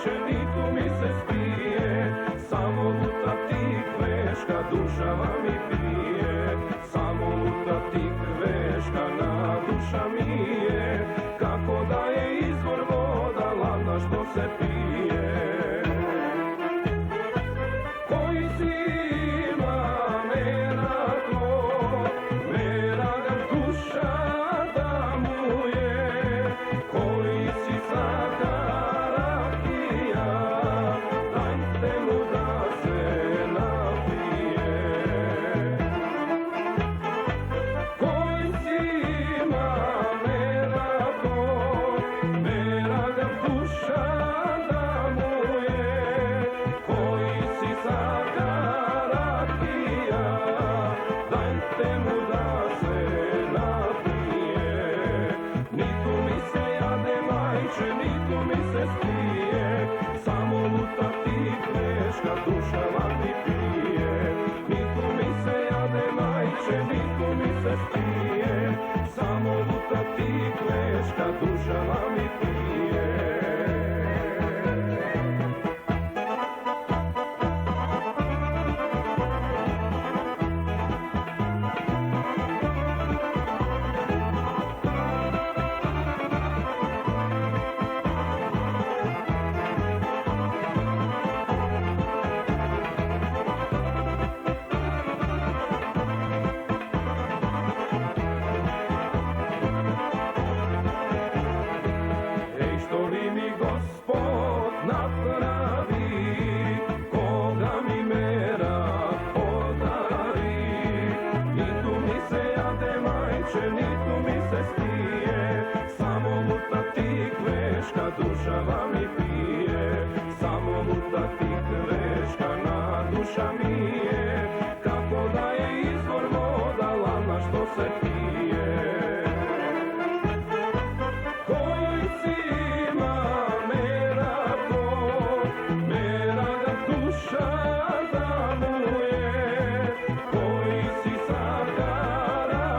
majče, nitu mi se spije, samo luta ti kveška, dušava mi pije, samo luta ti kveška, na duša mi je, kako da je izvor voda ladna što se pije. Koji si ima mera to, mera ga duša da mu je, koji si sakarakija, dajte mu da se napije. Koji si ima mera to, mera ga duša da mu je, koji si sakarakija, dajte mu da se napije. Nitu mi se jade majče, nitu mi se spije, samo luta ti kveška, dušava mi pije. Nitu mi se jade majče, nitu mi se spije, samo luta ti kveška, dušava mi pije. Što li mi Gospod napravi, koga mi mera podari. Nitu mi se jade majče, nitu mi se spije, samo luta ti kveška, dušava mi pije, samo luta ti kveška, na duša mi je, kako da je izvor voda ladna što se pije. Koji si ima mera to, mera ga duša da mu je, koji si sakarakija,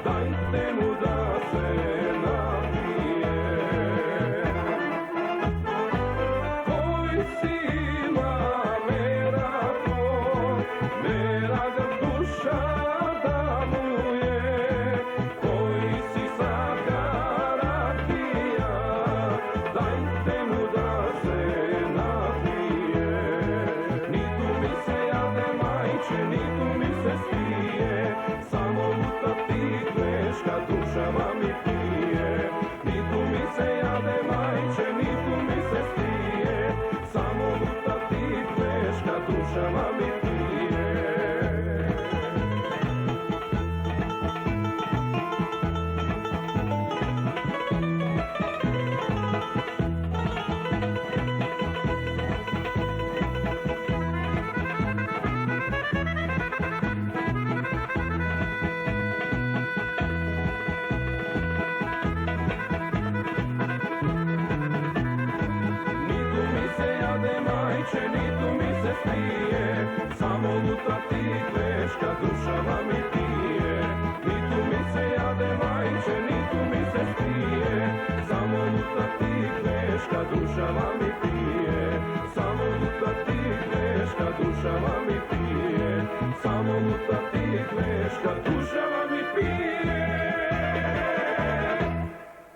dajte mu da se napije. Koji si ima mera to, mera ga duša da mu je, koji si sakarakija, dajte mu da se napije. Nitu mi se jade majče, nitu mi se spije, samo luta ti kveška, dušava mi pije. Nitu mi se jade majče, nitu mi se spije, samo luta ti kveška, dušava mi pije. Nitu mi se jade majče, nitu mi se spije, samo luta ti kveška, dušava mi pije. Nitu mi se jade majče, nitu mi se spije, samo luta ti kveška, dušava mi pije. Samo luta ti kveška, dušava mi pije, samo luta ti kveška, dušava